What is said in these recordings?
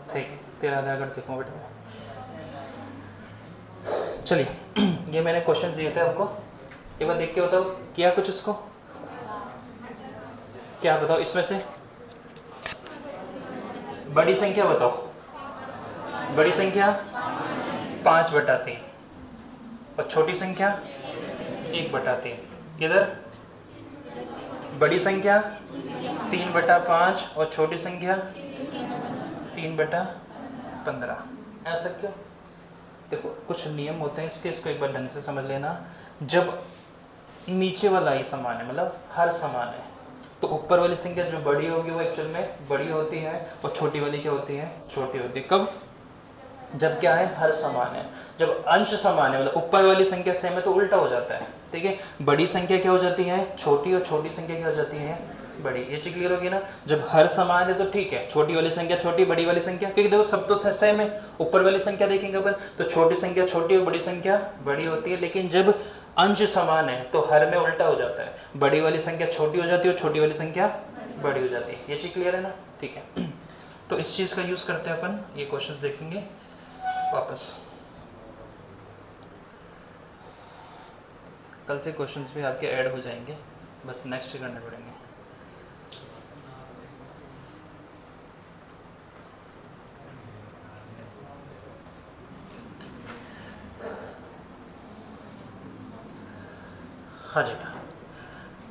ठीक, 13,000 कर देखो बेटा। चलिए ये मैंने क्वेश्चन दिए थे आपको, एक बार देख के बताओ किया कुछ उसको, क्या बताओ इसमें से बड़ी संख्या बताओ। बड़ी संख्या 5/3 और छोटी संख्या 1/3। इधर बड़ी संख्या 3/5 और छोटी संख्या 3/15। ऐसा क्यों? देखो कुछ नियम होते हैं इसके, इसको एक बार ढंग से समझ लेना। जब नीचे वाला ही समान है, मतलब हर समान है, तो ऊपर वाली संख्या जो बड़ी होगी वो एक्चुअल में बड़ी होती है और छोटी वाली क्या होती है, छोटी होती है। कब? जब क्या है, हर समान है। जब अंश समान है, मतलब ऊपर वाली संख्या सेम है, तो उल्टा हो जाता है। ठीक है, बड़ी संख्या क्या हो जाती है, छोटी, और छोटी संख्या क्या हो जाती है, बड़ी। ये चीज क्लियर होगी ना? जब हर समान है तो ठीक है, छोटी वाली संख्या छोटी, बड़ी वाली संख्या, क्योंकि देखो सब तो सेम है। ऊपर वाली संख्या देखेंगे अपन तो छोटी संख्या छोटी और बड़ी संख्या बड़ी होती है। लेकिन जब अंश समान है तो हर में उल्टा हो जाता है, बड़ी वाली संख्या छोटी हो जाती है और छोटी वाली संख्या बड़ी हो जाती है। ये चीज क्लियर है ना? ठीक है, तो इस चीज का यूज करते हैं अपन, ये क्वेश्चंस देखेंगे वापस। कल से क्वेश्चंस भी आपके ऐड हो जाएंगे, बस नेक्स्ट करने पड़ेंगे। हाँ जी,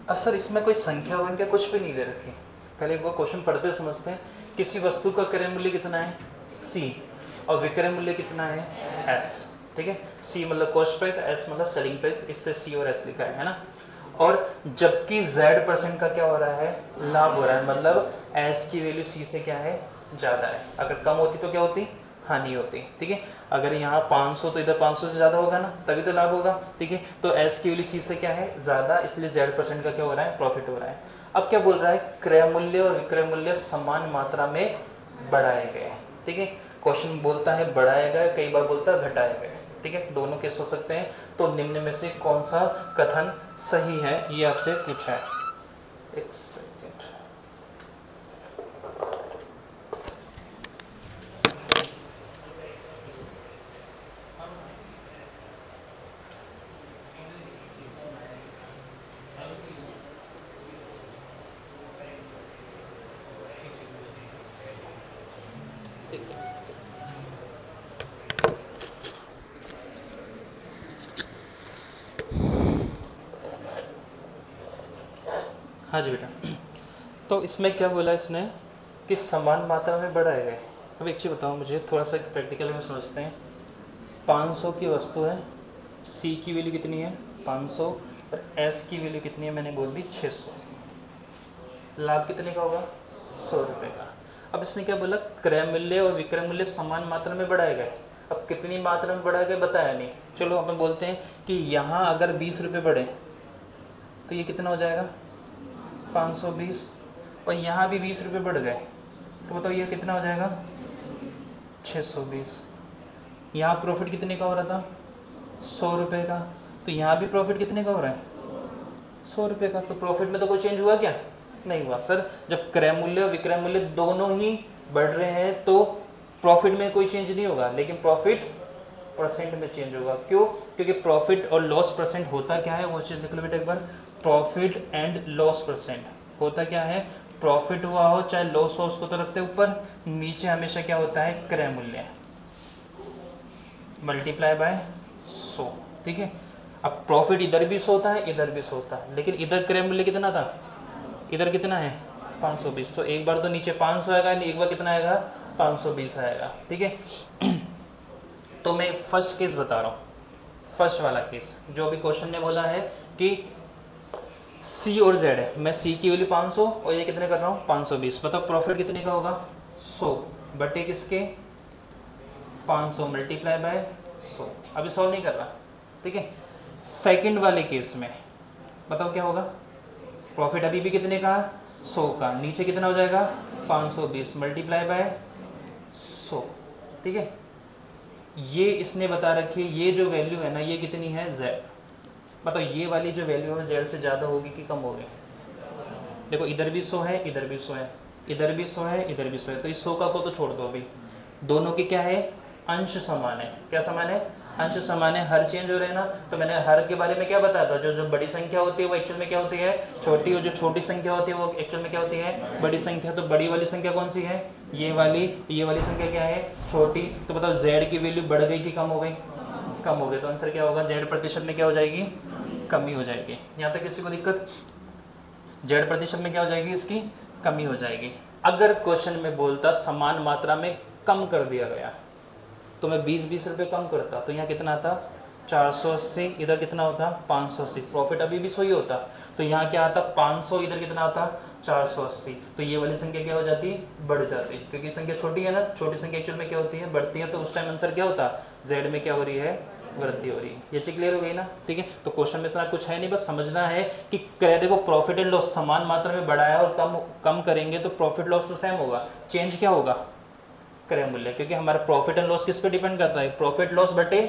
अब सर इसमें कोई संख्या वंख्या कुछ भी नहीं दे रखी। पहले एक बार क्वेश्चन पढ़ते समझते हैं। किसी वस्तु का क्रय मूल्य कितना है, C, और विक्रय मूल्य कितना है, S। ठीक है, C मतलब कॉस्ट प्राइस, S मतलब सेलिंग प्राइस, इससे C और S लिखा है ना। और जबकि Z% का क्या हो रहा है, लाभ हो रहा है, मतलब S की वैल्यू C से क्या है, ज़्यादा है। अगर कम होती तो क्या होती, हानि होती। ठीक है, अगर यहाँ 500 तो इधर 500 से ज़्यादा होगा ना, तभी तो लाभ होगा। ठीक है, तो S की वैल्यू C से क्या है, ज़्यादा, इसलिए Z% का क्या हो रहा है, प्रॉफिट हो रहा है। अब क्या बोल रहा है, क्रय मूल्य और विक्रय मूल्य समान मात्रा में बढ़ाए गए। ठीक है, क्वेश्चन बोलता है बढ़ाया गया, कई बार बोलता है घटाया गया। ठीक है, दोनों केस हो सकते हैं। तो निम्न में से कौन सा कथन सही है, ये आपसे पूछा है। एक सेकेंड, हाँ जी बेटा, तो इसमें क्या बोला इसने कि समान मात्रा में बढ़ाए गए। अब एक चीज़ बताओ मुझे, थोड़ा सा प्रैक्टिकल में समझते हैं। 500 की वस्तु है, C की वैल्यू कितनी है, 500, और S की वैल्यू कितनी है, मैंने बोल दी 600। लाभ कितने का होगा, 100 रुपये का। अब इसने क्या बोला, क्रय मूल्य और विक्रय मूल्य समान मात्रा में बढ़ाए गए। अब कितनी मात्रा में बढ़ाए गए बताया नहीं। चलो अपन बोलते हैं कि यहाँ अगर 20 रुपये बढ़े तो ये कितना हो जाएगा, 520, और यहाँ भी 20 रुपये बढ़ गए तो बताओ ये कितना हो जाएगा, 620। यहाँ प्रॉफिट कितने का हो रहा था, 100 रुपये का, तो यहाँ भी प्रॉफिट कितने का हो रहा है, 100 रुपये का। तो प्रॉफिट में तो कोई चेंज हुआ क्या, नहीं हुआ। सर जब क्रय मूल्य और विक्रय मूल्य दोनों ही बढ़ रहे हैं तो प्रॉफिट में कोई चेंज नहीं होगा, लेकिन प्रॉफिट परसेंट में चेंज होगा। क्यों? क्योंकि प्रॉफिट और लॉस परसेंट होता क्या है, वो चीज़ देख लो बेटा एक बार। प्रॉफिट एंड लॉस परसेंट होता क्या है, प्रॉफिट हुआ हो चाहे लॉस हो उसको तो रखते ऊपर, नीचे हमेशा क्या होता है, क्रय मूल्य मल्टीप्लाई बाय 100। ठीक है, अब प्रॉफिट इधर भी 100 होता है, इधर भी 100 होता है, लेकिन इधर क्रय मूल्य कितना था, इधर कितना है, 520। तो एक बार तो नीचे 500 आएगा, एक बार कितना आएगा, 520 आएगा। ठीक है, तो मैं फर्स्ट केस बता रहा हूँ, फर्स्ट वाला केस जो भी क्वेश्चन ने बोला है कि C और Z है, मैं C की वैल्यू 500 और ये कितने कर रहा हूँ, 520। मतलब प्रॉफिट कितने का होगा, 100 बटे किसके, 500 मल्टीप्लाई बाय 100। अभी सॉल्व नहीं कर रहा। ठीक है, सेकंड वाले केस में बताओ क्या होगा, प्रॉफिट अभी भी कितने का, 100 का, नीचे कितना हो जाएगा, 520 मल्टीप्लाई बाय 100। ठीक है, ये इसने बता रखी है, ये जो वैल्यू है ना ये कितनी है, Z। बताओ ये वाली जो वैल्यू है Z से ज़्यादा होगी कि कम होगी। देखो इधर भी 100 है, इधर भी 100 है, इधर भी 100 है, इधर भी 100 है, तो इस 100 का को तो छोड़ दो अभी, दोनों की क्या है, अंश समान है। क्या समान है, अंश समान है। हर चेंज हो रहे हैं ना, तो मैंने हर के बारे में क्या बताया था, जो जो बड़ी संख्या होती है वो एक्चुअल में क्या होती है, छोटी, और जो छोटी संख्या होती है वो एक्चुअल में क्या होती है, बड़ी संख्या। तो बड़ी वाली संख्या कौन सी है, ये वाली संख्या क्या है, छोटी। तो बताओ z की वैल्यू बढ़ गई कि कम हो गई, कम हो गई। तो आंसर क्या होगा, z प्रतिशत में क्या हो जाएगी, कमी हो जाएगी। यहाँ तक किसी को दिक्कत, z प्रतिशत में क्या हो जाएगी, इसकी कमी हो जाएगी। अगर क्वेश्चन में बोलता समान मात्रा में कम कर दिया गया, तो मैं 20-20 रुपये कम करता, तो यहाँ कितना आता, 480, इधर कितना होता, 580। प्रॉफिट अभी भी सही होता, तो यहाँ क्या आता, 500, इधर कितना आता, 480। तो ये वाली संख्या क्या हो जाती, बढ़ जाती, क्योंकि संख्या छोटी है ना, छोटी संख्या एक्चुअल में क्या होती है, बढ़ती है। तो उस टाइम आंसर क्या होता, z में क्या हो रही है, वृद्धि हो रही है। ये चीज क्लियर हो गई ना, ठीक है। तो क्वेश्चन में इतना कुछ है नहीं, बस समझना है कि क्रेडिट को प्रॉफिट एंड लॉस समान मात्रा में बढ़ाया और कम करेंगे तो प्रॉफिट लॉस तो सेम होगा, चेंज क्या होगा, क्रय मूल्य। क्योंकि हमारा प्रॉफिट एंड लॉस किस पे डिपेंड करता है, प्रॉफिट लॉस बटे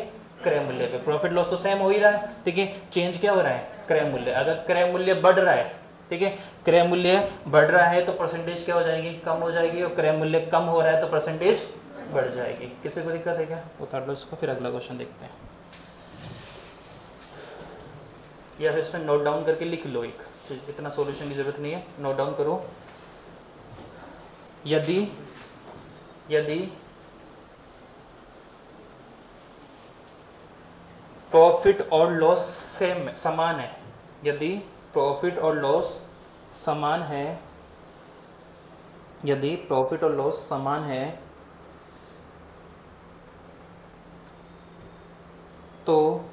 क्रय मूल्य पे। प्रॉफिट लॉस तो सेम हो ही रहा है, ठीक है, चेंज क्या हो रहा है, क्रय मूल्य। अगर क्रय मूल्य बढ़ रहा है, ठीक है, क्रय मूल्य बढ़ रहा है तो परसेंटेज क्या हो जाएगी, कम हो जाएगी, और क्रय मूल्य कम हो रहा है तो परसेंटेज बढ़ जाएगी। किसी को दिक्कत है क्या, उतार लो इसको, फिर अगला क्वेश्चन देखते हैं। या फिर इसमें नोट डाउन करके लिख लो, एक इतना सॉल्यूशन की जरूरत नहीं है, नोट डाउन करो। यदि प्रॉफिट और लॉस सेम समान है, यदि प्रॉफिट और लॉस समान है, यदि प्रॉफिट और लॉस समान है, तो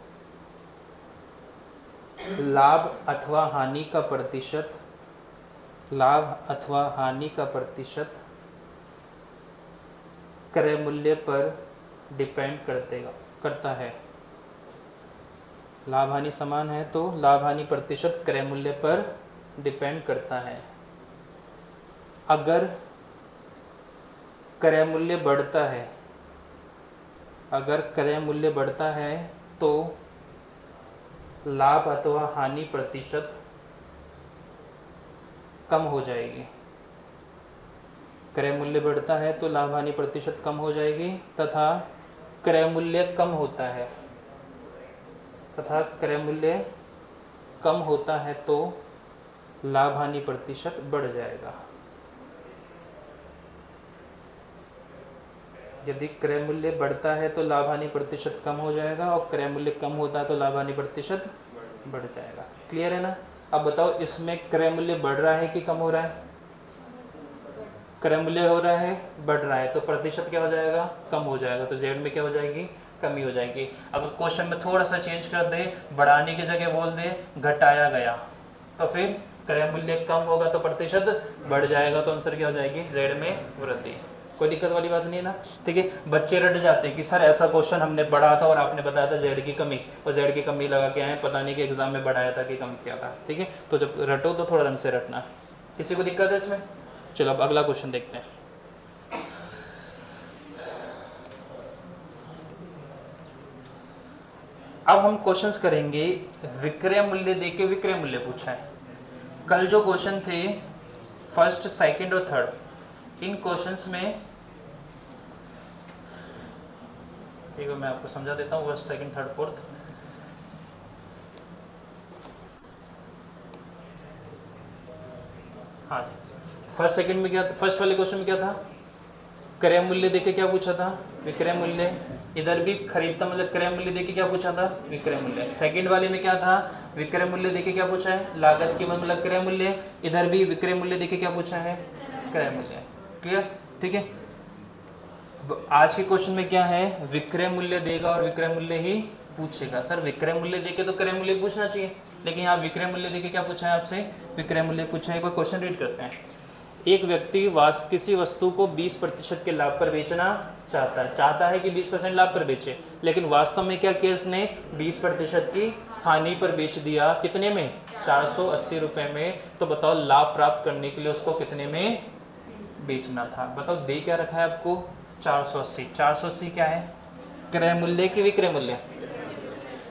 लाभ अथवा हानि का प्रतिशत, लाभ अथवा हानि का प्रतिशत क्रय मूल्य पर डिपेंड करता है। लाभ हानि समान है तो लाभ हानि प्रतिशत क्रय मूल्य पर डिपेंड करता है। अगर क्रय मूल्य बढ़ता है, अगर क्रय मूल्य बढ़ता है तो लाभ अथवा हानि प्रतिशत कम हो जाएगी। क्रय मूल्य बढ़ता है तो लाभ हानि प्रतिशत कम हो जाएगी, तथा क्रय मूल्य कम होता है, तथा क्रय मूल्य कम होता है तो लाभ हानि प्रतिशत बढ़ जाएगा। यदि क्रय मूल्य बढ़ता है तो लाभ हानि प्रतिशत कम हो जाएगा, और क्रय मूल्य कम होता है तो लाभ हानि प्रतिशत बढ़ जाएगा। क्लियर है ना। अब बताओ इसमें क्रय मूल्य बढ़ रहा है कि कम हो रहा है, क्रय मूल्य हो रहा है, बढ़ रहा है, तो प्रतिशत क्या हो जाएगा, कम हो जाएगा। तो जेड में क्या हो जाएगी, कमी हो जाएगी। अगर क्वेश्चन में थोड़ा सा चेंज कर दे, बढ़ाने की जगह बोल दे घटाया गया, तो फिर क्रय मूल्य कम होगा तो प्रतिशत बढ़ जाएगा, तो आंसर क्या हो जाएगी, जेड में वृद्धि। कोई दिक्कत वाली बात नहीं है ना, ठीक है। बच्चे रट जाते हैं कि सर ऐसा क्वेश्चन हमने पढ़ा था और आपने बताया था जेड की कमी, और जेड की कमी लगा के आए, पता नहीं कि एग्जाम में बढ़ाया था कि कम किया था, ठीक है। तो जब रटो तो थोड़ा ढंग से रटना। किसी को दिक्कत है इसमें। चलो अब अगला क्वेश्चन देखते हैं। अब हम क्वेश्चंस करेंगे विक्रय मूल्य देके विक्रय मूल्य पूछा है। कल जो क्वेश्चन थे फर्स्ट, सेकंड और थर्ड, इन क्वेश्चंस में ठीक है, मैं आपको समझा देता हूँ फर्स्ट, सेकंड, थर्ड, फोर्थ। हाँ, फर्स्ट सेकंड में क्या था, फर्स्ट वाले क्वेश्चन में क्या था, क्रय मूल्य देके क्या पूछा था, विक्रय मूल्य। इधर भी खरीदता मतलब क्रय मूल्य देके क्या पूछा था, विक्रय मूल्य। सेकंड वाले में क्या था, विक्रय मूल्य देके क्या पूछा है, लागत कीमत मतलब क्रय मूल्य। इधर भी विक्रय मूल्य देके क्या पूछा है, क्रय मूल्य। क्लियर, ठीक है। आज के क्वेश्चन में क्या है, विक्रय मूल्य देगा और विक्रय मूल्य ही पूछेगा। सर विक्रय मूल्य देके तो क्रय मूल्य पूछना चाहिए, लेकिन यहाँ विक्रय मूल्य देके क्या पूछा है आपसे, विक्रय मूल्य पूछा है। एक बार क्वेश्चन रीड करते हैं। एक व्यक्ति किसी वस्तु को 20% के लाभ पर बेचना चाहता है कि 20% लाभ पर बेचे, लेकिन वास्तव में क्या किया इसने, 20% की हानि पर बेच दिया। कितने में, 480 रुपए में। तो बताओ लाभ प्राप्त करने के लिए उसको कितने में बेचना था। बताओ दे क्या रखा है आपको, 480। 480 क्या है, क्रय मूल्य की विक्रय मूल्य।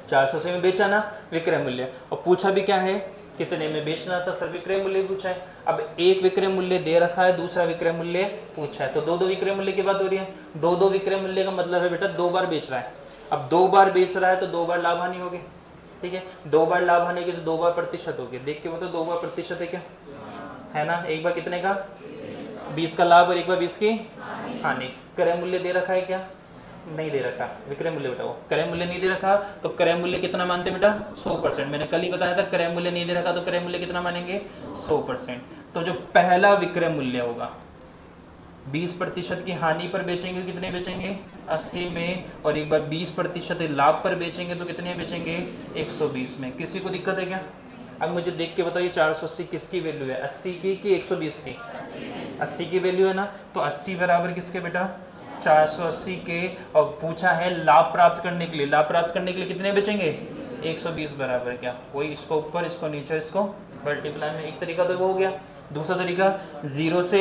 480 में बेचा ना, विक्रय मूल्य। और पूछा भी क्या है कि कितने में बेचना था सर, विक्रय मूल्य पूछा है। अब एक विक्रय मूल्य दे रखा है, दूसरा विक्रय मूल्य पूछा है, तो दो विक्रय मूल्य की बात हो रही है। दो विक्रय मूल्य का मतलब है बेटा 2 बार बेच रहा है। अब 2 बार बेच रहा है तो 2 बार लाभ हानि होगी, ठीक है। 2 बार लाभ हानि की तो 2 बार प्रतिशत होगी। देख के बताओ 2 बार प्रतिशत है क्या, है ना। एक बार कितने का 20 का लाभ और एक बार 20 की हानि। क्रय मूल्य दे रखा है क्या, नहीं दे रखा। विक्रय मूल्य बताओ, क्रय मूल्य नहीं दे रखा तो क्रय मूल्य कितना मानते बेटा 100%। मैंने कल ही बताया था क्रय मूल्य नहीं दे रखा तो क्रय मूल्य कितना मानेंगे 100%। तो जो पहला विक्रय मूल्य होगा 20% की हानि पर बेचेंगे, कितने बेचेंगे 80 में, और एक बार 20% लाभ पर बेचेंगे तो कितने बेचेंगे 120 में। किसी को दिक्कत है क्या। अब मुझे देख के बताइए 480 किसकी वैल्यू है, 80 की कि 120 की, 80 की वैल्यू है ना। तो 80 बराबर किसके बेटा 480 के, और पूछा है लाभ प्राप्त करने के लिए, लाभ प्राप्त करने के लिए कितने बेचेंगे 120 बराबर क्या, वही इसको ऊपर इसको नीचे इसको मल्टीप्लाई में। एक तरीका तो वो हो गया। दूसरा तरीका 0 से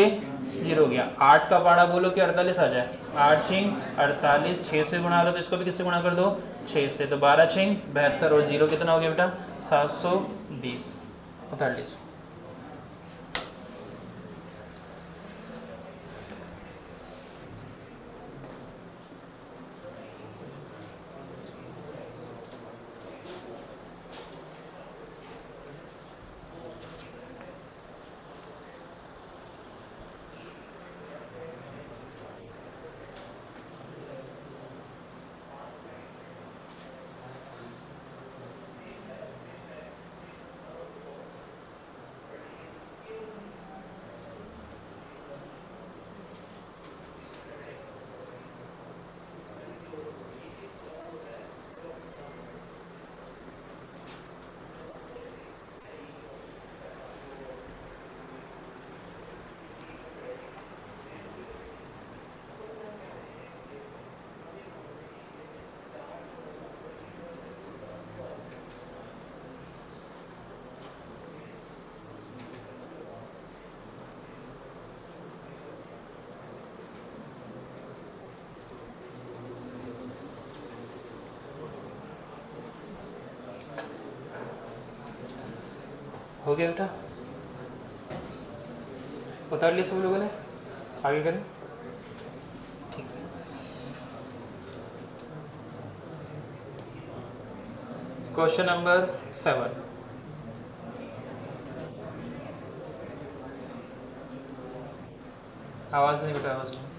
0 गया, 8 का पाड़ा बोलो कि 48 आ जाए, 8 छिंग 48, 6 से गुणा लो तो इसको भी किससे गुणा कर दो 6 से, तो 12 छिंग 72 और 0 कितना हो गया बेटा 720। उतार लीजिए। हो गया बेटा, उतार लिया सब लोगों ने, आगे करें। ठीक है, क्वेश्चन नंबर 7। आवाज नहीं बेटा, आवाज नहीं।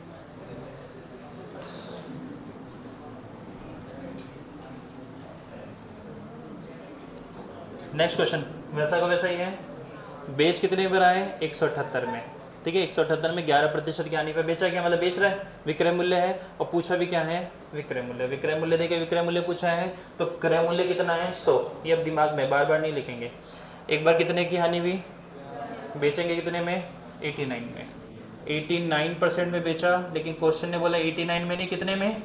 नेक्स्ट क्वेश्चन वैसा का वैसा ही है। बेच कितने पर आए 178 में, ठीक है। 178 में 11% की हानि पर बेचा गया, मतलब बेच रहा है, विक्रय मूल्य है, और पूछा भी क्या है विक्रय मूल्य। विक्रय मूल्य देके विक्रय मूल्य पूछा है तो क्रय मूल्य कितना है 100। ये अब दिमाग में बार बार नहीं लिखेंगे। एक बार कितने की हानि हुई, बेचेंगे कितने में 89 में, 89% में बेचा, लेकिन क्वेश्चन ने बोला 89 में नहीं, कितने में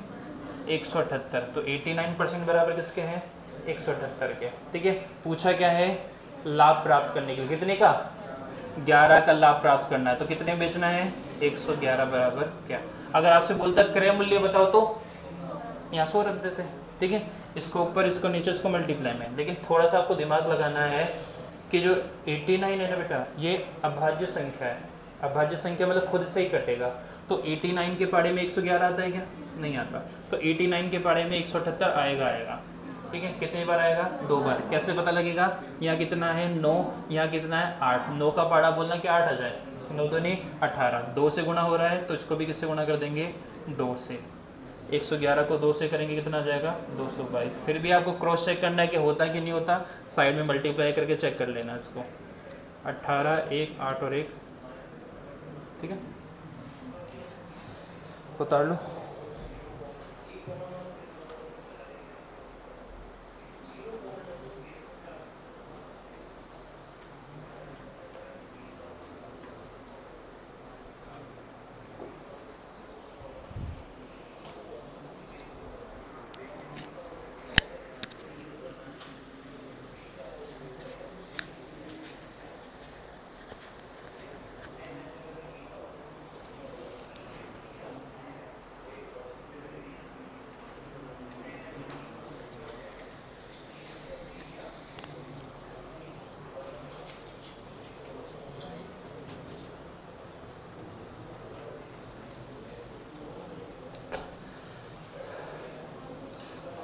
178। तो 89% बराबर किसके हैं 178 के, ठीक है। पूछा क्या है लाभ प्राप्त करने के लिए, कितने का 11 का लाभ प्राप्त करना है, तो कितने बेचना है 111 बराबर क्या। अगर आपसे बोलता है क्रय मूल्य बताओ तो यहाँ 100 रख देते हैं, ठीक है। इसको ऊपर इसको नीचे इसको मल्टीप्लाई में। लेकिन थोड़ा सा आपको दिमाग लगाना है कि जो 89 है ना बेटा, ये अभाज्य संख्या है। अभाज्य संख्या मतलब खुद से ही कटेगा, तो 89 के पाड़े में 111 आता है क्या, नहीं आता। तो 89 के पाड़े में 178 आएगा, ठीक है। कितनी बार आएगा 2 बार। कैसे पता लगेगा, यहाँ कितना है 9, यहाँ कितना है 8, 9 का पाड़ा बोलना कि 8 आ जाए, 9 2 नहीं 18, 2 से गुणा हो रहा है तो इसको भी किससे गुणा कर देंगे 2 से। 111 को 2 से करेंगे कितना आ जाएगा 222। फिर भी आपको क्रॉस चेक करना है कि होता है कि नहीं होता, साइड में मल्टीप्लाई करके चेक कर लेना इसको। 18 1 8 और 1, ठीक है, उतार लो।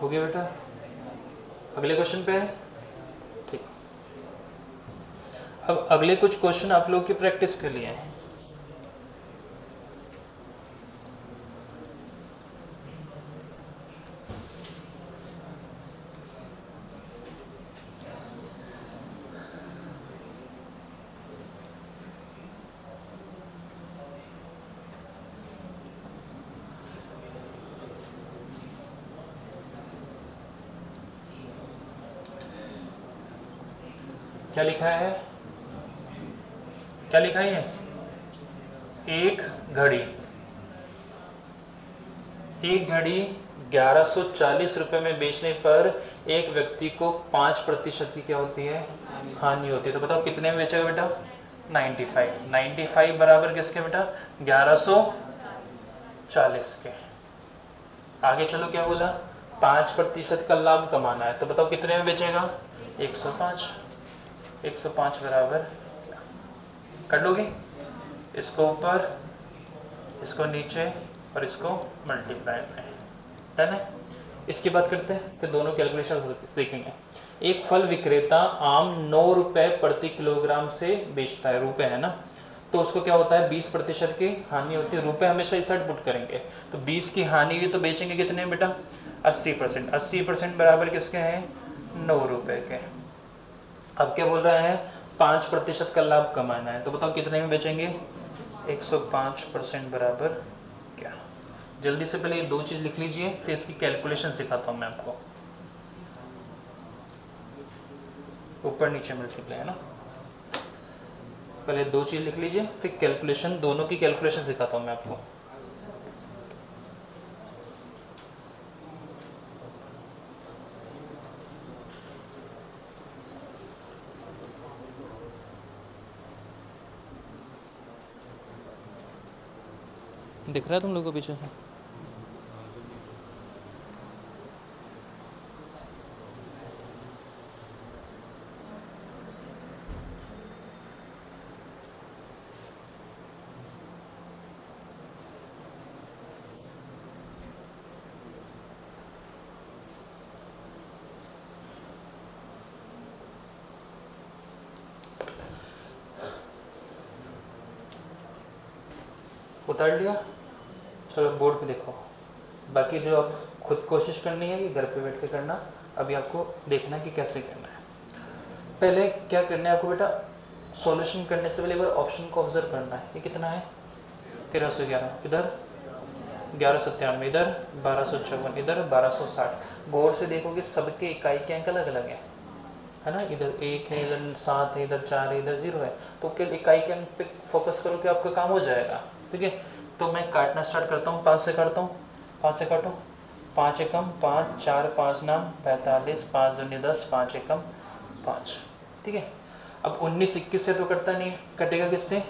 हो गया बेटा, अगले क्वेश्चन पे है। ठीक, अब अगले कुछ क्वेश्चन आप लोगों की प्रैक्टिस के लिए हैं। क्या लिखा है, क्या लिखा है? एक घड़ी 1140 रुपए में बेचने पर एक व्यक्ति को 5% की क्या होती है, हानि होती है। तो बताओ कितने में बेचेगा बेटा? 95 बराबर किसके बेटा? 1140 के। आगे चलो, क्या बोला? 5% का लाभ कमाना है, तो बताओ कितने में बेचेगा? 105 बराबर, कर लोगे? इसको ऊपर, इसको नीचे और इसको मल्टीप्लाई में, डन है। इसकी बात करते हैं, फिर दोनों कैलकुलेशन सीखेंगे। एक फल विक्रेता आम 9 रुपए प्रति किलोग्राम से बेचता है, रुपए है ना, तो उसको क्या होता है? 20% की हानि होती है। रुपए हमेशा इस साइड पुट करेंगे, तो 20 की हानि हुई तो बेचेंगे कितने बेटा? 80%। 80% बराबर किसके हैं? 9 रुपए के। अब क्या बोल रहा है? 5% का लाभ कमाना है, तो बताओ कितने में बेचेंगे? 105% बराबर क्या? जल्दी से पहले ये दो चीज लिख लीजिए, फिर इसकी कैलकुलेशन सिखाता हूं मैं आपको। ऊपर नीचे मल्टीप्लाई है ना, पहले दो चीज लिख लीजिए, फिर कैलकुलेशन, दोनों की कैलकुलेशन सिखाता हूं मैं आपको। दिख रहा है तुम लोगों को पीछे? उतार लिया? चलो बोर्ड पे देखो। बाकी जो आप खुद कोशिश करनी है कि घर पे बैठ के करना, अभी आपको देखना है कि कैसे करना है। पहले क्या करना है आपको बेटा? सॉल्यूशन करने से पहले एक बार ऑप्शन को ऑब्जर्व करना है। ये कितना है? 1311, इधर 1197, इधर 1254, इधर 1260। गौर से देखोगे सबके इकाई के अंक अलग अलग है ना? इधर 1 है, इधर 7 है, इधर 4 है, इधर 0 है। तो क्या इकाई के अंक पे फोकस करो कि आपका काम हो जाएगा। ठीक है, तो मैं काटना स्टार्ट करता हूँ। 5 से काटता हूँ, 5 से काटो। 5 एकम 5, 4 5 नाम 45, 5 दूनी 10, 5 एकम 5। ठीक है, अब 19 21 से तो कटता नहीं है, कटेगा किससे?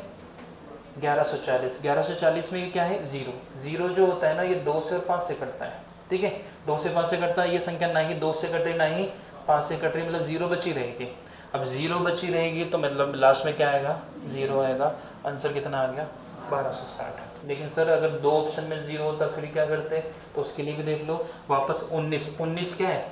1140। 1140 में ये क्या है? 0। 0 जो होता है ना, ये 2 से और 5 से कटता है। ठीक है, 2 से 5 से कटता है। ये संख्या ना ही 2 से कट रही ना ही 5 से कट रही, मतलब 0 बची रहेगी। अब 0 बची रहेगी तो मतलब लास्ट में क्या आएगा? 0 आएगा। आंसर कितना आ गया? 1260। लेकिन सर अगर दो ऑप्शन में 0 होता फिर क्या करते? तो उसके लिए भी देख लो। वापस 19 क्या है?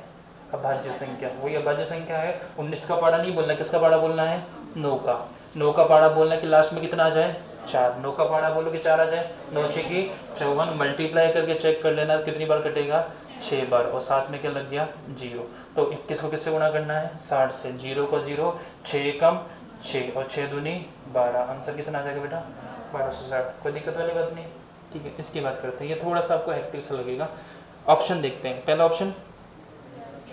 अभाज्य संख्या। वही अभाज्य संख्या है। 19 का पाड़ा नहीं बोलना, किसका पाड़ा बोलना है? 9 का। 9 का पाड़ा बोलना कि लास्ट में कितना आ जाए? 4। 9 का पाड़ा बोलो कि 4 आ जाए। 9 6 की 54। मल्टीप्लाई करके चेक कर लेना कितनी बार कटेगा? 6 बार। और साथ में क्या लग गया? 0। तो 21 को किससे गुणा करना है? 60 से। 0 को 0, 6 कम 6 और 6 दूनी 12। आंसर कितना आ जाएगा बेटा? 1260। कोई दिक्कत वाली बात नहीं। ठीक है, इसकी बात करते हैं। ये थोड़ा सा आपको हेक्टिक सा लगेगा। ऑप्शन देखते हैं। पहला ऑप्शन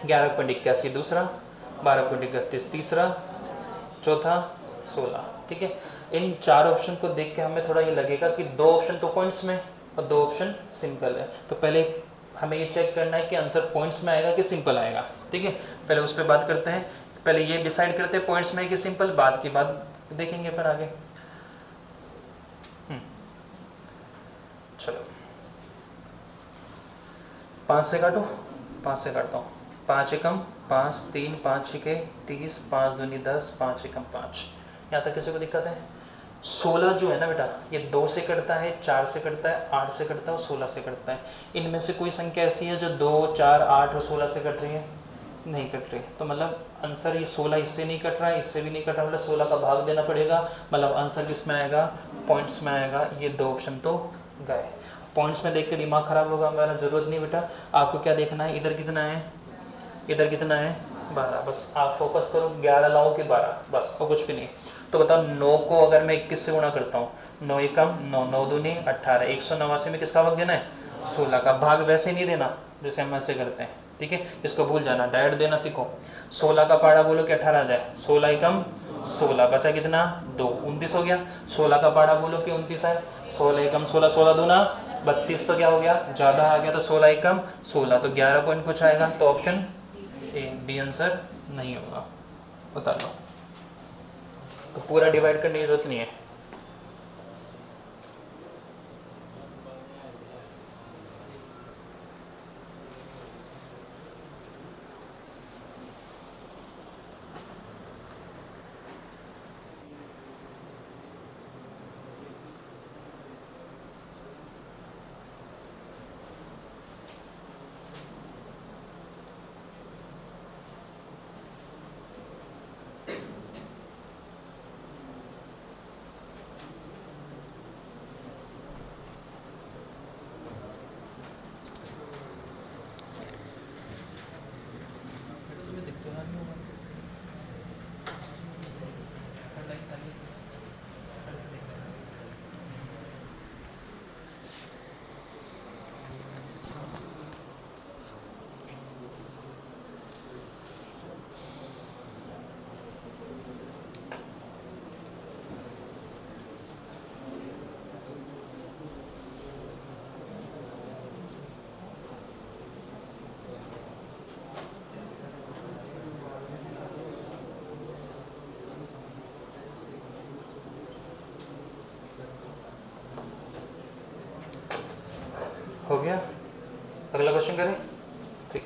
11.81, दूसरा 12.31, तीसरा, चौथा 16। ठीक है, इन 4 ऑप्शन को देख के हमें थोड़ा ये लगेगा कि 2 ऑप्शन तो पॉइंट्स में और 2 ऑप्शन सिंपल है। तो पहले हमें ये चेक करना है कि आंसर पॉइंट्स में आएगा कि सिंपल आएगा। ठीक है, पहले उस पर बात करते हैं। पहले ये डिसाइड करते हैं पॉइंट्स में कि सिंपल, बाद की बात देखेंगे फिर आगे। चलो 5 से काटो। 5 से काटता हूँ। 5 एकम 5, 3 5 6 30, 5 दूनी 10, 5 एकम 5। यहाँ तक किसी को दिक्कत है? 16 जो है ना बेटा, ये 2 से कटता है, 4 से कटता है, 8 से कटता है और 16 से कटता है। इनमें से कोई संख्या ऐसी है जो 2, 4, 8 और 16 से कट रही है? नहीं कट रही। तो मतलब आंसर ये 16 इससे नहीं कट रहा है, इससे भी नहीं कट रहा, मतलब 16 का भाग देना पड़ेगा। मतलब आंसर किस में आएगा? पॉइंट्स में आएगा। ये 2 ऑप्शन तो गए। पॉइंट्स में देख के दिमाग खराब होगा मेरा, जरूरत नहीं बेटा। आपको क्या देखना है, इधर कितना है, इधर कितना है, 12। बस आप फोकस करो, 11 लाओ कि 12, बस और कुछ भी नहीं। तो बताओ 9 को अगर मैं 21 से गुणा करता हूँ, 9 एकम 9, 9 दूनी 18, 189 में किसका भाग देना है? 16 का। भाग वैसे नहीं देना जैसे हम ऐसे करते हैं, ठीक है, इसको भूल जाना, डायरेक्ट देना सीखो। 16 का पाड़ा बोलो कि 18 आ जाए, 16 एकम 16, बचा कितना? 2, 29 हो गया। 16 का पाड़ा बोलो कि 29 है, 16 एकम 16, 16 दूना 32, तो क्या हो गया? ज़्यादा आ गया, तो 16 एकम 16, तो 11 पॉइंट कुछ आएगा। तो ऑप्शन ए, बी आंसर नहीं होगा। बता लो। तो पूरा डिवाइड करने की जरूरत नहीं है। हो गया? अगला क्वेश्चन करें? ठीक।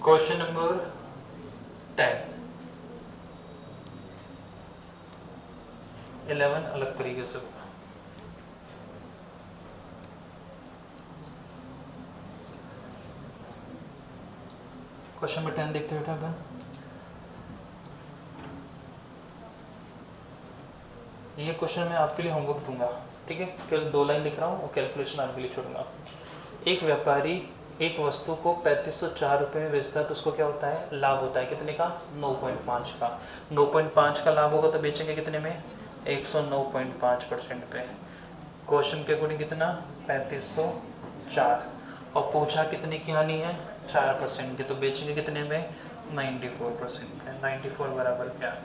क्वेश्चन नंबर 10, 11 अलग तरीके से। क्वेश्चन नंबर 10 देखते बेटा अपन। ये क्वेश्चन मैं आपके लिए होमवर्क दूंगा, ठीक है, केवल 2 लाइन लिख रहा हूँ और कैलकुलेशन आपके लिए छोड़ूंगा। एक व्यापारी एक वस्तु को 3504 रुपये में बेचता है, तो उसको क्या होता है? लाभ होता है। कितने का? 9.5 का। 9.5 का लाभ होगा तो बेचेंगे कितने में? 109.5% पे। क्वेश्चन के अकॉर्डिंग कितना? 3504, और पूछा कितने की हानि है? 4% की, तो बेचेंगे कितने में? 94% पे। 94 बराबर क्या?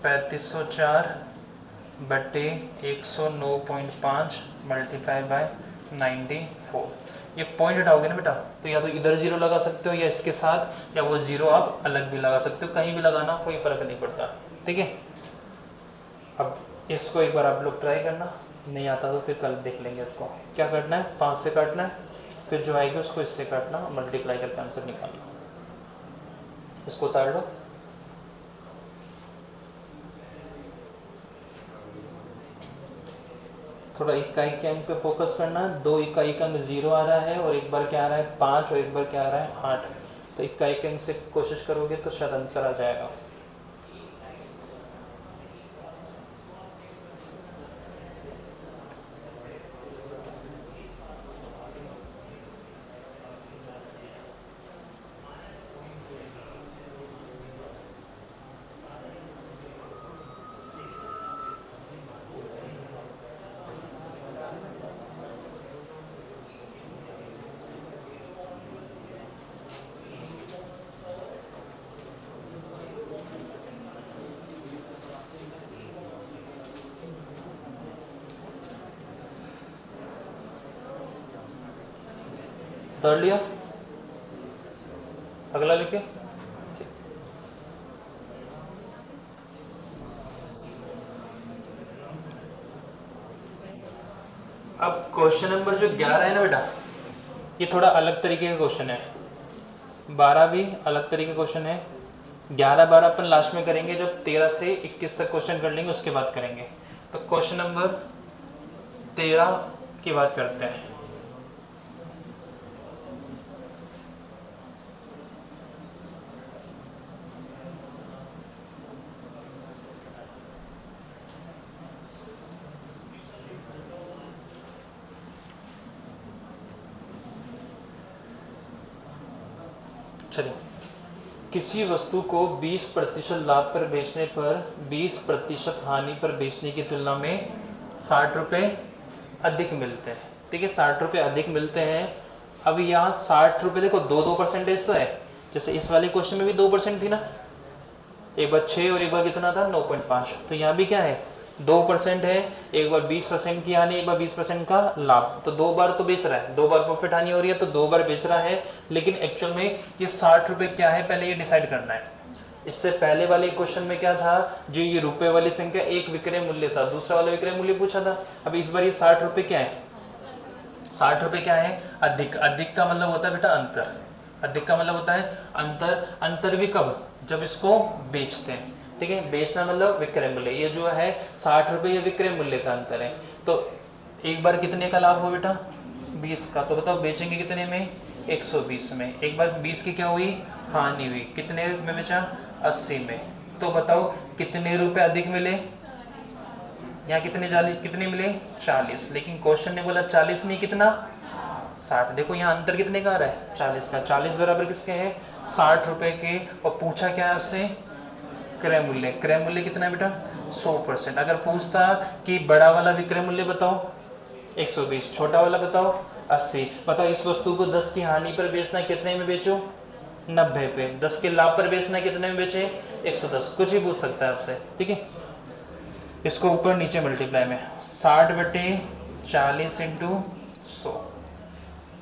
3504 बटे 109.5 मल्टीप्लाई बाय 94। ये पॉइंट हटाओगे ना बेटा, तो या तो इधर 0 लगा सकते हो या इसके साथ, या वो 0 आप अलग भी लगा सकते हो, कहीं भी लगाना कोई फर्क नहीं पड़ता, ठीक है। अब इसको एक बार आप लोग ट्राई करना, नहीं आता तो फिर कल देख लेंगे। इसको क्या करना है? 5 से काटना है, फिर जो आएगी उसको इससे काटना, मल्टीप्लाई करके आंसर निकालना। इसको उतार लो। थोड़ा इकाई के अंक पे फोकस करना है। 2 इकाई का अंक 0 आ रहा है और एक बार क्या आ रहा है? 5, और एक बार क्या आ रहा है? 8। तो इकाई के अंक से कोशिश करोगे तो शायद आंसर आ जाएगा। उतार लिया? अगला लिखिए। अब क्वेश्चन नंबर जो 11 है ना बेटा, ये थोड़ा अलग तरीके का क्वेश्चन है। 12 भी अलग तरीके का क्वेश्चन है। 11 12 अपन लास्ट में करेंगे, जब 13 से 21 तक क्वेश्चन कर लेंगे उसके बाद करेंगे। तो क्वेश्चन नंबर 13 की बात करते हैं। चलिए, किसी वस्तु को 20% लाभ पर बेचने पर 20% हानि पर बेचने की तुलना में 60 रुपये अधिक मिलते हैं। ठीक है, 60 रुपये अधिक मिलते हैं। अब यहाँ 60 रुपये देखो, 2% तो है, जैसे इस वाले क्वेश्चन में भी 2% थी ना, एक बार 6 और एक बार कितना था 9.5। तो यहाँ भी क्या है 2% है, एक बार 20% की हानि, एक बार 20% का लाभ। तो 2 बार तो बेच रहा है, 2 बार प्रॉफिट हानि हो रही है, तो 2 बार बेच रहा है। लेकिन एक्चुअल में ये 60 रुपये क्या है पहले ये डिसाइड करना है। इससे पहले वाले क्वेश्चन में क्या था, जो ये रुपए वाली संख्या एक विक्रय मूल्य था, दूसरा वाला विक्रय मूल्य पूछा था। अब इस बार ये 60 रुपये क्या है, 60 रुपये क्या है अधिक। अधिक का मतलब होता है बेटा अंतर, अधिक का मतलब होता है अंतर। अंतर भी कब, जब इसको बेचते हैं। ठीक है, बेचना मतलब विक्रय मूल्य, ये जो है 60 रुपये ये विक्रय मूल्य का अंतर है। तो एक बार कितने का लाभ हो बेटा 20 का, तो बताओ बेचेंगे कितने में 120 में। एक बार 20 की क्या हुई हानि हुई, कितने में बेचा 80 में। तो बताओ कितने रुपए अधिक मिले, यहाँ कितने मिले 40। लेकिन क्वेश्चन ने बोला 40 नहीं कितना 60। देखो यहाँ अंतर कितने का आ रहा है 40 का। 40 बराबर किसके है 60 रुपए के। और पूछा क्या है आपसे क्रय मूल्य। क्रय मूल्य कितना है बेटा 100%। अगर पूछता कि बड़ा वाला विक्रय मूल्य बताओ 120, छोटा वाला बताओ 80। बताओ इस वस्तु को 10 की हानि पर बेचना कितने में बेचो 90 पे, 10 के लाभ पर बेचना कितने में बेचे 110। कुछ भी पूछ सकता है आपसे। ठीक है, इसको ऊपर नीचे मल्टीप्लाई में 60 बटे 40 इंटू 100,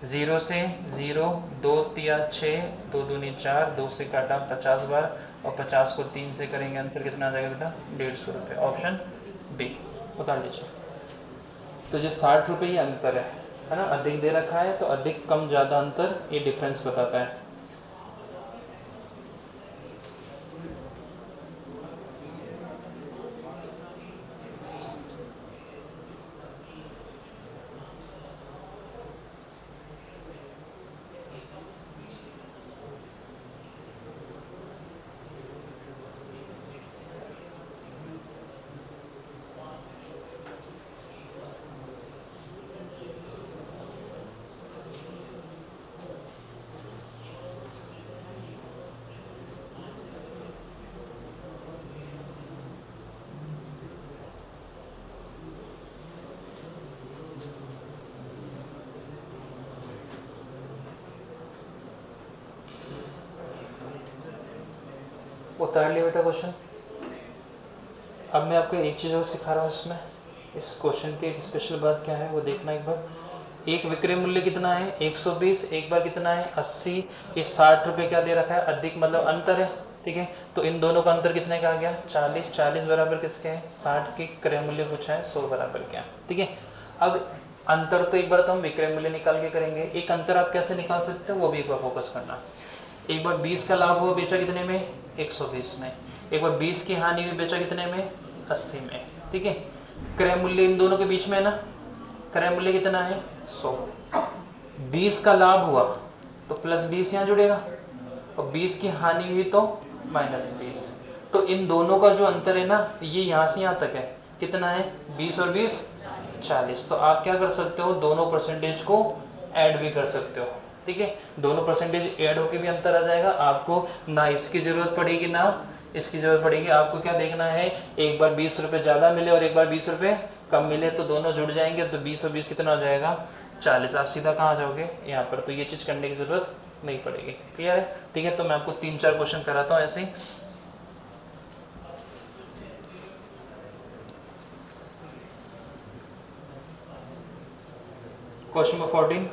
0 से 0, 2 तिया 6, 2 दूनी 4, 2 से काटा 50 बार, और 50 को 3 से करेंगे, आंसर कितना आ जाएगा बेटा 150 रुपये। ऑप्शन बी उतार लीजिए। तो जो 60 रुपये ये अंतर है ना, अधिक दे रखा है तो अधिक कम ज़्यादा अंतर ये डिफरेंस बताता है। उतार लिया बेटा क्वेश्चन। अब मैं आपको एक चीज़ और सिखा रहा हूँ इसमें, इस क्वेश्चन की एक स्पेशल बात क्या है वो देखना एक बार। एक विक्रय मूल्य कितना है 120, एक बार कितना है 80, ये 60 रुपये क्या दे रखा है अधिक मतलब अंतर है। ठीक है, तो इन दोनों का अंतर कितने का आ गया 40। 40 बराबर किसके है 60 की क्रय मूल्य पूछा है 100 बराबर क्या। ठीक है, अब अंतर तो एक बार तो हम विक्रय मूल्य निकाल के करेंगे, एक अंतर आप कैसे निकाल सकते हो वो भी एक बार फोकस करना। एक बार 20 का लाभ हुआ बेचा कितने में 120 में, एक बार 20 की हानि हुई बेचा कितने में 80 में। ठीक है, क्रय मूल्य इन दोनों के बीच में है ना, क्रय मूल्य कितना है 100। 20 का लाभ हुआ तो प्लस 20 यहाँ जुड़ेगा, और 20 की हानि हुई तो माइनस 20। तो इन दोनों का जो अंतर है ना ये यहाँ से यहाँ तक है, कितना है 20 और 20 40। तो आप क्या कर सकते हो दोनों परसेंटेज को ऐड भी कर सकते हो। ठीक है, दोनों परसेंटेज ऐड होके भी अंतर आ जाएगा, आपको ना इसकी जरूरत पड़ेगी ना इसकी जरूरत पड़ेगी। आपको क्या देखना है, एक बार 20 रुपये ज्यादा मिले और एक बार 20 रुपये कम मिले तो दोनों जुड़ जाएंगे, तो 20 और 20 कितना हो जाएगा 40। आप सीधा कहाँ जाओगे यहाँ पर, तो ये चीज करने की जरूरत नहीं पड़ेगी। क्लियर है। ठीक है, तो मैं आपको 3-4 क्वेश्चन कराता हूँ ऐसे ही। क्वेश्चन नंबर 14,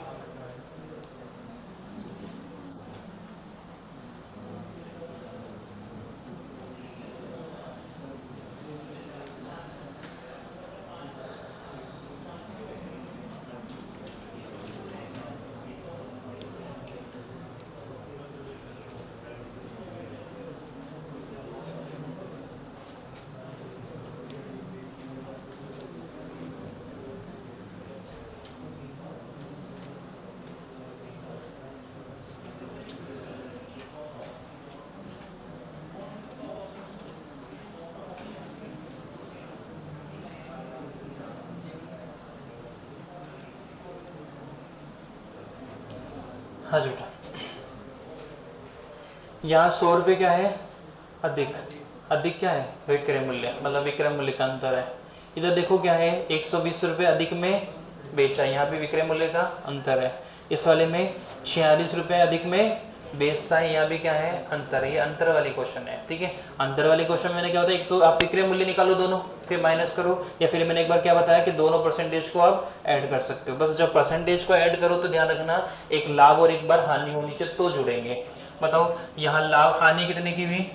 हाँ जी बेटा, यहाँ 100 रुपये क्या है, अधिक, अधिक क्या है, विक्रय मूल्य, मतलब विक्रय मूल्य का अंतर है। इधर देखो क्या है, 120 रुपये अधिक में बेचा, यहाँ भी विक्रय मूल्य का अंतर है। इस वाले में 46 रुपये अधिक में बेचता है, यहाँ भी क्या है, अंतर है। ये अंतर वाली क्वेश्चन है, ठीक है। अंतर वाले क्वेश्चन में क्या होता है, एक तो आप विक्रय मूल्य निकालो दोनों, फिर माइनस करो, या फिर मैंने एक बार क्या बताया कि दोनों परसेंटेज को आप ऐड कर सकते हो। बस जब परसेंटेज को ऐड करो तो ध्यान रखना एक लाभ और एक बार हानि होनी चाहिए तो जुड़ेंगे। बताओ यहाँ लाभ, हानि कितने की हुई,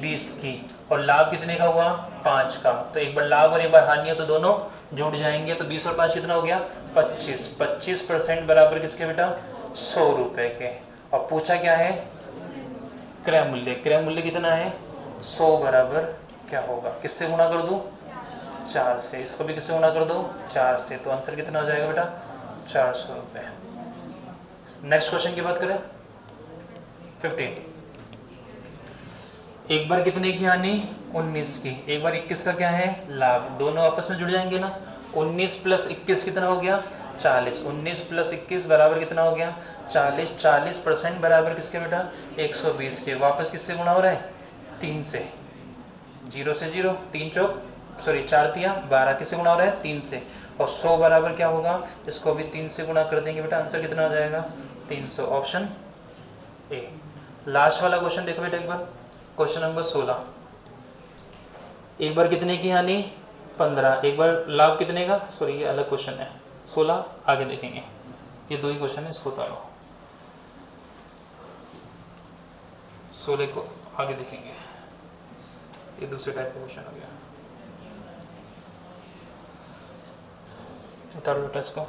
20 की, और लाभ कितने का हुआ, 5 का। तो एक बार लाभ और एक बार हानि हो तो दोनों जुड़ जाएंगे। तो 20 और 5 कितना हो गया, 25। 25% बराबर किसके बेटा, 100 रुपए के। और पूछा क्या है, क्रय मूल्य। क्रय मूल्य कितना है, 100 बराबर क्या होगा, किससे गुणा कर दूं, 4 से। इसको भी किससे गुणा कर दूं, 4 से। तो आंसर कितना हो जाएगा बेटा, 400 रुपए। नेक्स्ट क्वेश्चन की बात करें, 15। एक बार कितने की हानि, 19 की। एक बार 21 का क्या है, लाभ। दोनों आपस में जुड़ जाएंगे ना। 19 + 21 कितना हो गया, 40। 19 + 21 बराबर कितना हो गया, 40। 40% बराबर किसके बेटा, 120 के। वापस किससे गुणा हो रहा है, 3 से। 0 से 0, 3 चौक, सॉरी 4 तिया 12, किससे गुणा हो रहा है, 3 से। और 100 बराबर क्या होगा, इसको भी 3 से गुणा कर देंगे बेटा, आंसर कितना हो जाएगा, 300। Option A. लास्ट वाला क्वेश्चन देखो बेटा एक बार, क्वेश्चन नंबर 16। एक बार कितने की हानि, 15। एक बार लाभ कितने का, सॉरी ये अलग क्वेश्चन है, 16 आगे देखेंगे। ये दो ही क्वेश्चन है, इसको उतारो, 16 को आगे देखेंगे। ये दूसरे टाइप का क्वेश्चन हो गया, उतारो बेटा इसको।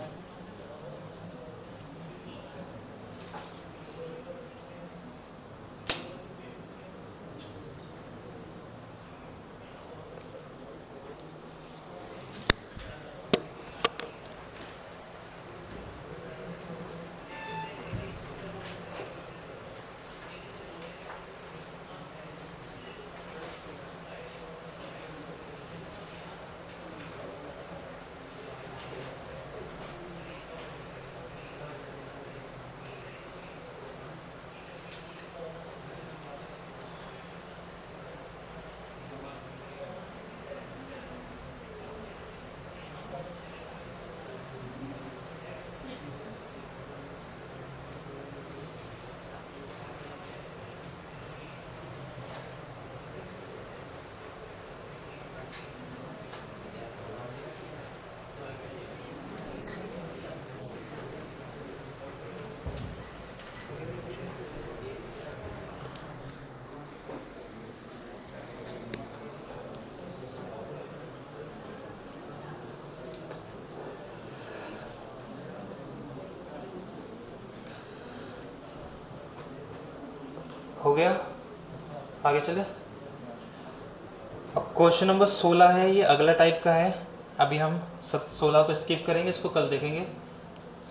हो गया, आगे चले। अब क्वेश्चन नंबर 16 है, ये अगला टाइप का है। अभी हम 16 को स्किप करेंगे, इसको कल देखेंगे।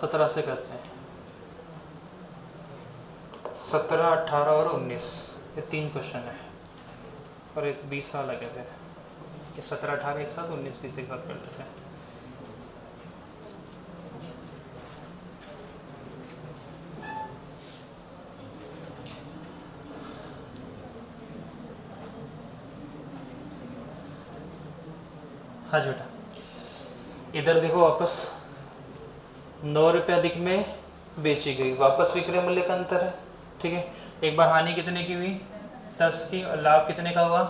17 से करते हैं। 17, 18 और 19, ये 3 क्वेश्चन है, और एक 20 वाला कहते हैं। ये 17, 18 एक साथ, 19, 20 एक साथ कर देते हैं। हाँ जी बेटा, इधर देखो वापस 9 रुपये अधिक में बेची गई, वापस विक्रय मूल्य का अंतर है, ठीक है। एक बार हानि कितने की हुई, 10 की, और लाभ कितने का हुआ,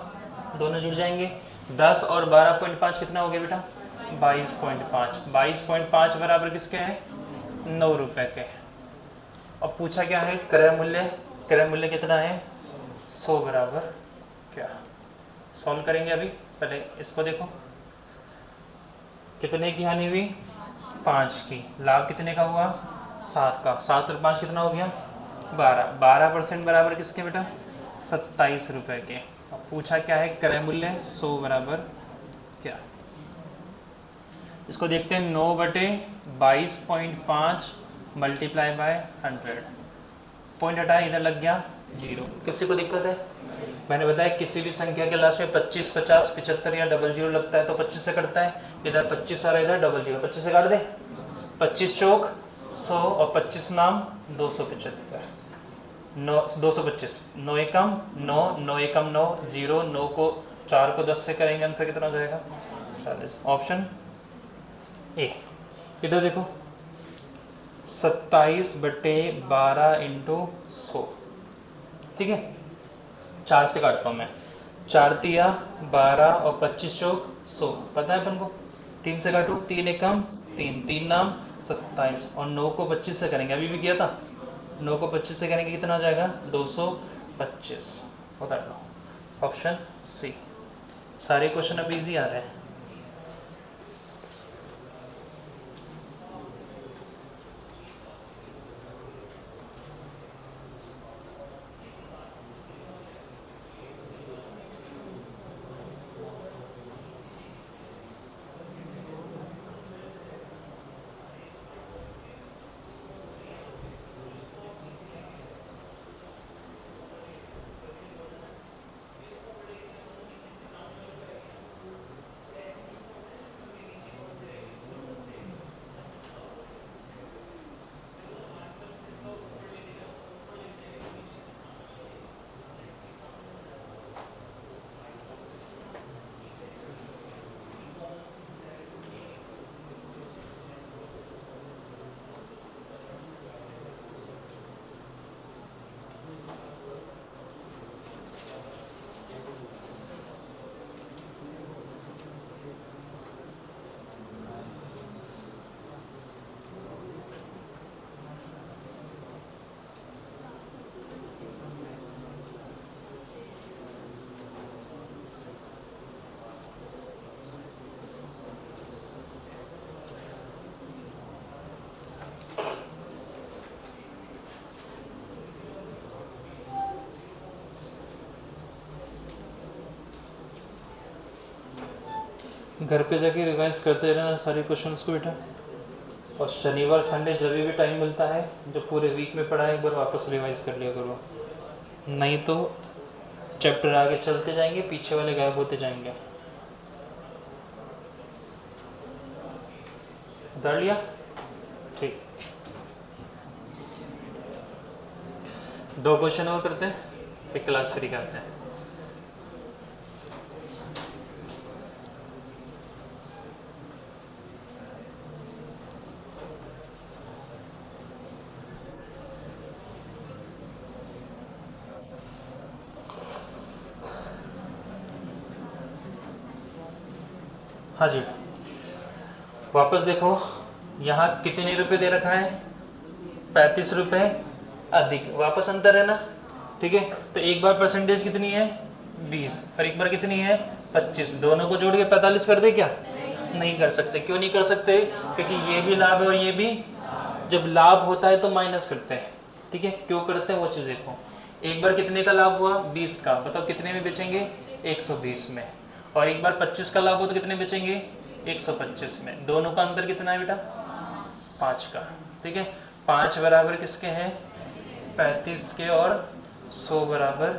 दोनों जुड़ जाएंगे। 10 और 12.5 कितना हो गया बेटा, 22.5। 22.5 बराबर किसके हैं, 9 रुपये के। अब पूछा क्या है, क्रय मूल्य। क्रय मूल्य कितना है, 100 बराबर क्या। सॉल्व करेंगे अभी, पहले इसको देखो। कितने की हानि हुई, 5 की। लाभ कितने का हुआ, 7 का। 7 और 5 कितना हो गया, 12। 12% बराबर किसके बेटा, 27 रुपये के। अब पूछा क्या है, क्रय मूल्य 100 बराबर क्या। इसको देखते हैं, 9/22.5 मल्टीप्लाई बाय 100। पॉइंट हटाया, इधर लग गया 0। किसी को दिक्कत है, मैंने बताया किसी भी संख्या के लास्ट में 25, 50, 75 या 00 लगता है तो 25 से कटता है। इधर 25 आ रहा है, इधर 00, 25 से काट दे। 25 चौक 100 और 25 नाम 275, 9 225, 9 एकम 9, 9 एकम 9, 0, 9 को 4 को 10 से करेंगे, आंसर कितना हो जाएगा 40। Option A. इधर देखो 27/12 इंटू 100, ठीक है, 4 से काटता हूँ मैं, 4 तिया 12 और 25 चौक 100, पता है अपन को, 3 से काटूँ, 3 एकम 3, 3 नाम 27 और 9 को 25 से करेंगे, अभी भी किया था, 9 को 25 से करेंगे कितना हो जाएगा 225, बता लो। Option C. सारे क्वेश्चन अब इजी आ रहे हैं। घर पे जाके रिवाइज करते रहना सारे क्वेश्चंस को बेटा, और शनिवार संडे जब भी टाइम मिलता है जो पूरे वीक में पढ़ा है एक बार वापस रिवाइज कर लिया करो, नहीं तो चैप्टर आगे चलते जाएंगे, पीछे वाले गायब होते जाएंगे। उतार लिया, ठीक। 2 क्वेश्चन और करते हैं, एक क्लास फ्री करते हैं। हाँ जी, वापस देखो यहाँ कितने रुपए दे रखा है 35 रुपए अधिक, वापस अंतर है ना, ठीक है। तो एक बार परसेंटेज कितनी है 20 और एक बार कितनी है 25, दोनों को जोड़ के 45 कर दे क्या? नहीं कर सकते। क्यों नहीं कर सकते? क्योंकि ये भी लाभ है और ये भी, जब लाभ होता है तो माइनस करते हैं, ठीक है। क्यों करते हैं वो चीज देखो। एक बार कितने का लाभ हुआ 20 का, बताओ कितने में बेचेंगे 120 में, और एक बार 25 का लाभ हो तो कितने बेचेंगे 125 में। दोनों का अंतर कितना है बेटा 5 का, ठीक है। 5 बराबर किसके हैं 35 के, और 100 बराबर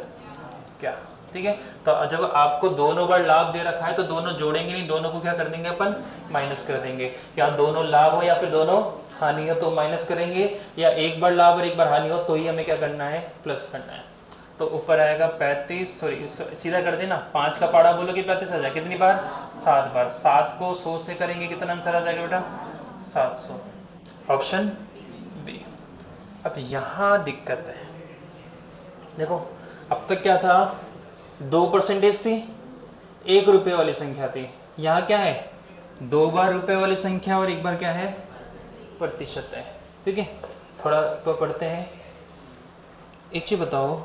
क्या, ठीक है। तो जब आपको दोनों बार लाभ दे रखा है तो दोनों जोड़ेंगे नहीं, दोनों को क्या कर देंगे अपन माइनस कर देंगे। या दोनों लाभ हो या फिर दोनों हानि हो तो माइनस करेंगे, या एक बार लाभ और एक बार हानि हो तो ही हमें क्या करना है प्लस करना है। तो ऊपर आएगा 35, सॉरी सीधा कर देना, 5 का पाड़ा बोलोगे 35 आ जाएगा, कितनी बार 7 बार। 7 को 100 से करेंगे कितना आंसर आ जाएगा बेटा 700, ऑप्शन बी। अब यहाँ दिक्कत है, देखो अब तक क्या था 2% थी, 1 रुपये वाली संख्या थी। यहाँ क्या है 2 बार रुपए वाली संख्या और 1 बार क्या है प्रतिशत है, ठीक है। थोड़ा तो पढ़ते हैं। एक चीज बताओ,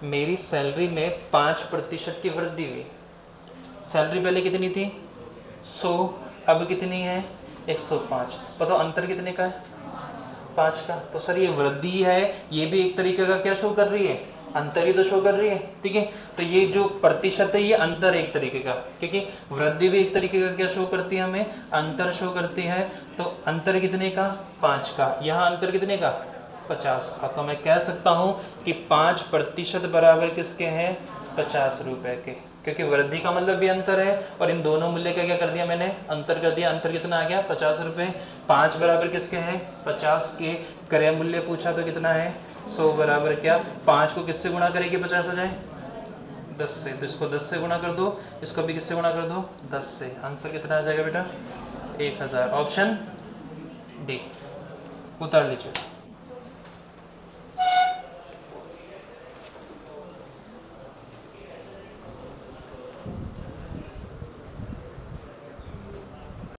मेरी सैलरी में 5% की वृद्धि हुई। सैलरी पहले कितनी थी 100, अब कितनी है 105। बताओ अंतर कितने का है 5 का। तो सर ये वृद्धि है, ये भी एक तरीके का क्या शो कर रही है अंतर ही तो शो कर रही है, ठीक है। तो ये जो प्रतिशत है ये अंतर एक तरीके का, क्योंकि वृद्धि भी एक तरीके का क्या शो करती है हमें अंतर शो करती है। तो अंतर कितने का 5 का, यहाँ अंतर कितने का 50 का। तो मैं कह सकता हूँ कि 5% बराबर किसके हैं 50 रुपए के, क्योंकि वृद्धि का मतलब भी अंतर है, और इन दोनों मूल्य का क्या कर दिया मैंने, अंतर कर दिया। अंतर कितना आ गया 50 रुपये। 5 बराबर किसके हैं 50 के, क्रय मूल्य पूछा तो कितना है 100 बराबर क्या 5 को किससे गुणा करेगी 50 आ जाए 10 से, तो इसको 10 से गुणा कर दो, इसको भी किससे गुणा कर दो 10 से। आंसर कितना आ जाएगा बेटा 1000। ऑप्शन डी उतार लीजिए।